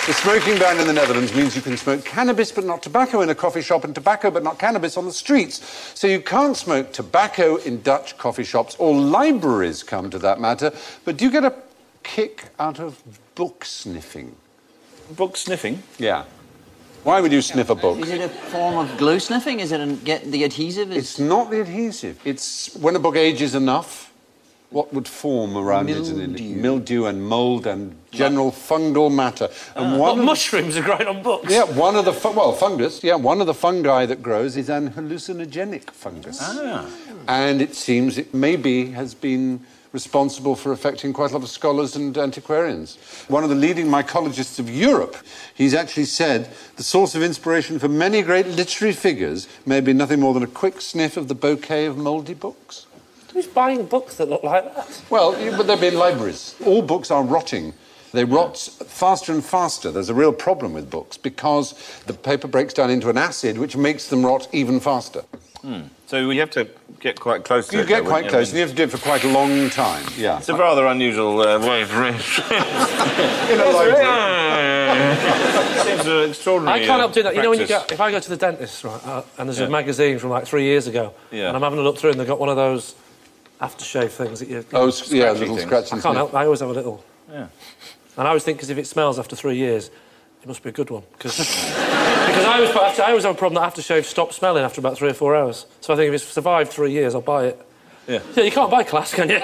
The smoking ban in the Netherlands means you can smoke cannabis but not tobacco in a coffee shop and tobacco but not cannabis on the streets. So you can't smoke tobacco in Dutch coffee shops or libraries, come to that matter. But do you get a kick out of book sniffing? Book sniffing? Yeah. Why would you sniff a book? Is it a form of glue sniffing? Is it get the adhesive? It's not the adhesive. It's when a book ages enough, what would form around mildew. it? Mildew and mould and general fungal matter. And mushrooms are growing on books. Yeah, one of the fungus. Yeah, one of the fungi that grows is an hallucinogenic fungus. Ah. And it seems it maybe has been responsible for affecting quite a lot of scholars and antiquarians. One of the leading mycologists of Europe, he's actually said the source of inspiration for many great literary figures may be nothing more than a quick sniff of the bouquet of mouldy books. Who's buying books that look like that? Well, but they've been libraries. All books are rotting. They rot faster and faster. There's a real problem with books because the paper breaks down into an acid which makes them rot even faster. So you have to get quite close to it. You get quite close, and you have to do it for quite a long time. Yeah. It's a rather unusual way of reading. In a library. Seems an extraordinary I can't help doing that. You know, when practice. if I go to the dentist, right, and there's a magazine from like 3 years ago, and I'm having a look through, and they've got one of those aftershave things that you... Oh, yeah, little scratches. I can't help. I always have a little. Yeah. And I always think, because if it smells after 3 years, it must be a good one. Because I always have a problem that aftershave stops smelling after about 3 or 4 hours. So I think if it's survived 3 years, I'll buy it. Yeah. Yeah, you can't buy Class, can you?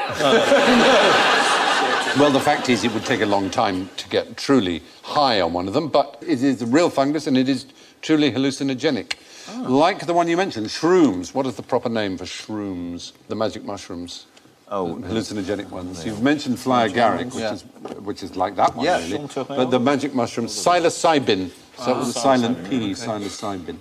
Well, the fact is it would take a long time to get truly high on one of them, but it is a real fungus and it is truly hallucinogenic. Like the one you mentioned, shrooms. What is the proper name for shrooms? The magic mushrooms. Oh, hallucinogenic ones. You've mentioned fly agaric, which is like that one, really. But the magic mushrooms, psilocybin. So it was a silent P, psilocybin.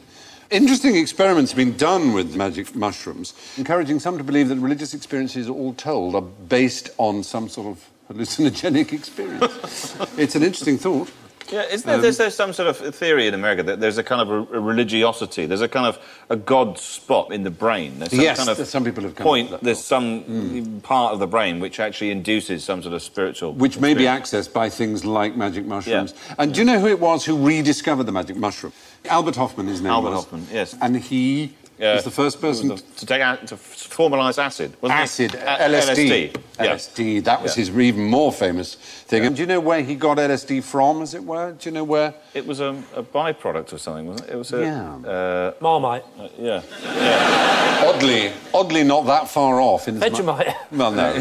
Interesting experiments have been done with magic mushrooms, encouraging some to believe that religious experiences, all told, are based on some sort of hallucinogenic experience. It's an interesting thought. Yeah, isn't there, there's some sort of theory in America that there's a kind of a religiosity, there's a kind of a God spot in the brain. There's some kind of some people have come point, to that there's some part of the brain which actually induces some sort of spiritual... Which may be accessed by things like magic mushrooms. Yeah. And do you know who it was who rediscovered the magic mushroom? Albert Hofmann, his name was. Albert Hofmann, yes. And he was the first person... to formalise acid, wasn't acid, it? LSD. Yeah. LSD, that was his even more famous thing. And do you know where he got LSD from, as it were? Do you know where? It was a byproduct of something, wasn't it? It was a... Marmite. Yeah. Oddly not that far off. Vegemite. Well, no.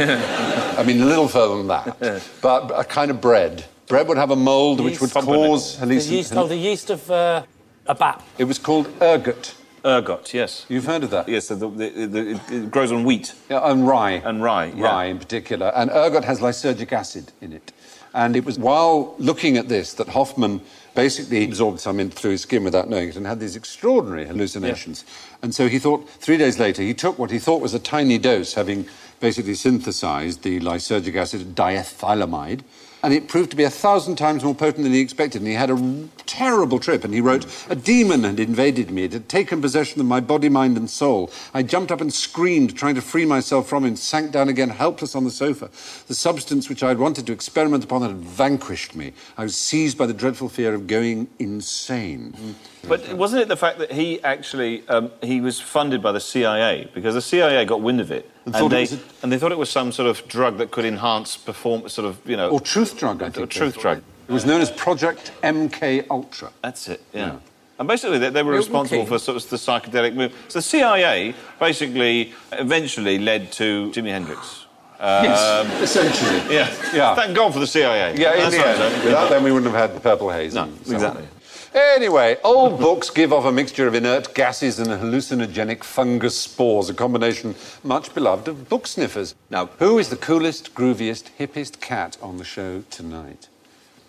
I mean, a little further than that. But a kind of bread. Bread would have a mould which would cause hallucinations. The yeast of a bat. It was called ergot. Ergot, yes. You've heard of that? Yes, so it grows on wheat. Yeah, and rye. And rye, yeah. Rye in particular. And ergot has lysergic acid in it. And it was while looking at this that Hofmann basically absorbed some in through his skin without knowing it and had these extraordinary hallucinations. Yeah. And so he thought, 3 days later, he took what he thought was a tiny dose, having basically synthesised the lysergic acid diethylamide, and it proved to be 1,000 times more potent than he expected, and he had a terrible trip, and he wrote, "A demon had invaded me. It had taken possession of my body, mind and soul. I jumped up and screamed, trying to free myself from him, sank down again, helpless on the sofa. The substance which I had wanted to experiment upon had vanquished me. I was seized by the dreadful fear of going insane." But wasn't it the fact that he actually, he was funded by the CIA, because the CIA got wind of it, and they thought it was some sort of drug that could enhance performance, sort of, you know... Or truth drug, I think. Or truth drug. It was known as Project MK Ultra. That's it, yeah. And basically, they were responsible for sort of the psychedelic movement. So the CIA basically eventually led to Jimi Hendrix. Yes, essentially. Yeah. Thank God for the CIA. Yeah, in the end. Without them, we wouldn't have had Purple Haze. No, exactly. Anyway, old books give off a mixture of inert gases and hallucinogenic fungus spores, a combination much beloved of book sniffers. Now, who is the coolest, grooviest, hippest cat on the show tonight?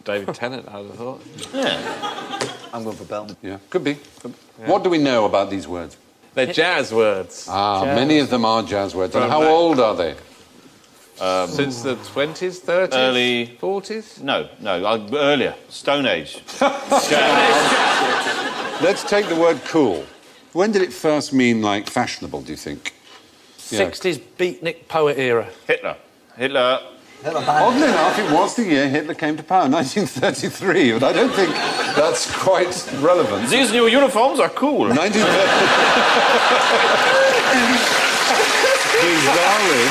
David Tennant, I would have thought. Yeah. I'm going for Bell. Yeah, could be. Yeah. What do we know about these words? They're jazz words. Many of them are jazz words. And how old are they? Since the 20s, 30s? Early... 40s? No, earlier. Stone Age. Let's take the word cool. When did it first mean, like, fashionable, do you think? 60s beatnik poet era. Hitler. Oddly enough, it was the year Hitler came to power, 1933, but I don't think that's quite relevant. These new uniforms are cool. 1930. Bizarrely.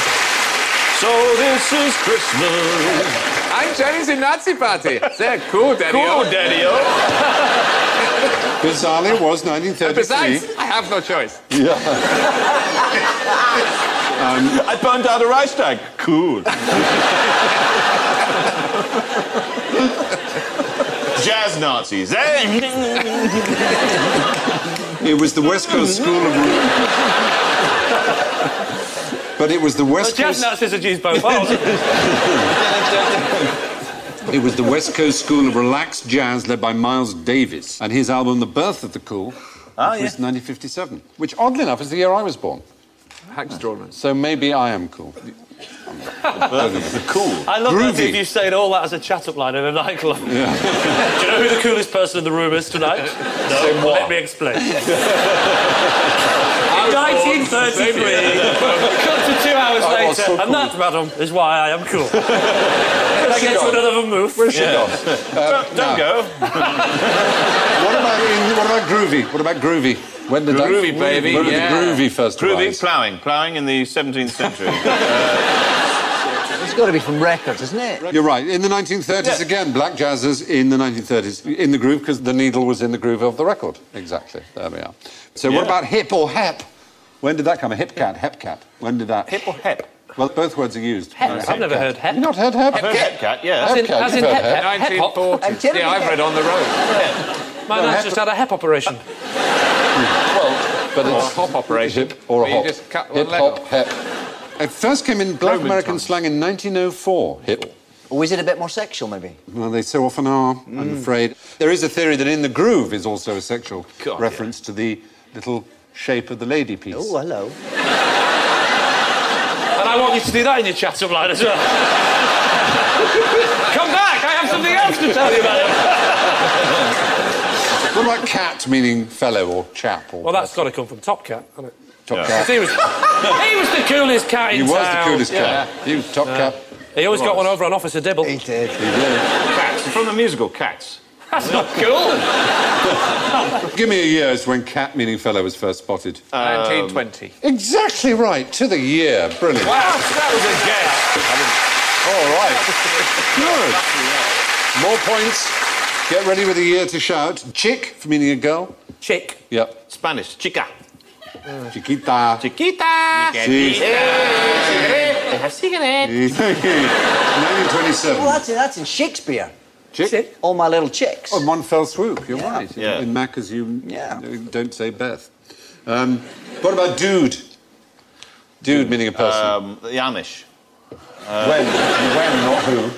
So this is Christmas. I'm Chinese in Nazi party. They're cool, Daddy. Cool, Daddy-o. Bizarrely, it was 1933. Besides, I have no choice. Yeah. I burned down the Reichstag. Cool. Jazz Nazis, eh? It was the West Coast School of... But it was the West Jazz Coast... Nazis are used both ways. It was the West Coast School of Relaxed Jazz led by Miles Davies. And his album, The Birth of the Cool, was 1957. Which, oddly enough, is the year I was born. How extraordinary. So maybe I am cool. Cool. I love that Groovy. if you saying all that as a chat-up line in a nightclub. Yeah. Do you know who the coolest person in the room is tonight? No, let me explain. 1933. Cut to 2 hours I was later, so cool. and that, madam, is why I am cool. Can I get to another vermouth? Where's she gone? Don't go. What about groovy? What about groovy? When did Groovy, baby, When did yeah. the groovy first Groovy, arise? ploughing in the 17th century. It's got to be from records, isn't it? You're right. In the 1930s, again, black jazzers in the 1930s, in the groove, because the needle was in the groove of the record. Exactly. There we are. So what about hip or hep? When did that come? A hip cat, hep cat. When did that? Hip or hep? Well, both words are used. I've never heard hep. You not heard hep? I've heard hep cat, yeah. As in, Hep cat, as in you've hep, heard hep, hep hop. 1940s. Yeah, I've read On the Road. My nan's just had a hep operation. But Or a it's hop operation. hip or a Where you hop. just cut one Hip, leg hop, off. hep. It first came in black Roman American times. slang in 1904, hip. Or is it a bit more sexual, maybe? Well, they so often are, I'm afraid. There is a theory that in the groove is also a sexual reference to the little shape of the lady piece. Oh, hello. And I want you to do that in your chat-up line as well. Come back, I have something else to tell you about it. What about cat, meaning fellow or chap? Or Well, that's got to come from Top Cat, hasn't it? top Yeah. cat. He was the coolest cat in He town. was the coolest cat. He was top cat. He always got one over on Officer Dibble. He did. Cats. From the musical Cats. That's not cool. Give me a year as when cat, meaning fellow, was first spotted. 1920. Exactly right, to the year. Brilliant. Wow, that was a guess. All right. Good. More points. Get ready with a year to shout. Chick, for meaning a girl. Chick. Yep. Spanish, chica. Chiquita. Chiquita. Sí. Cigarette. 1927. Well, that's in Shakespeare. Chick. All my little chicks. On one fell swoop, you're right. Yeah. In Mack, as you Yeah. don't say Beth. What about dude? Dude meaning a person. The Amish. When, not who.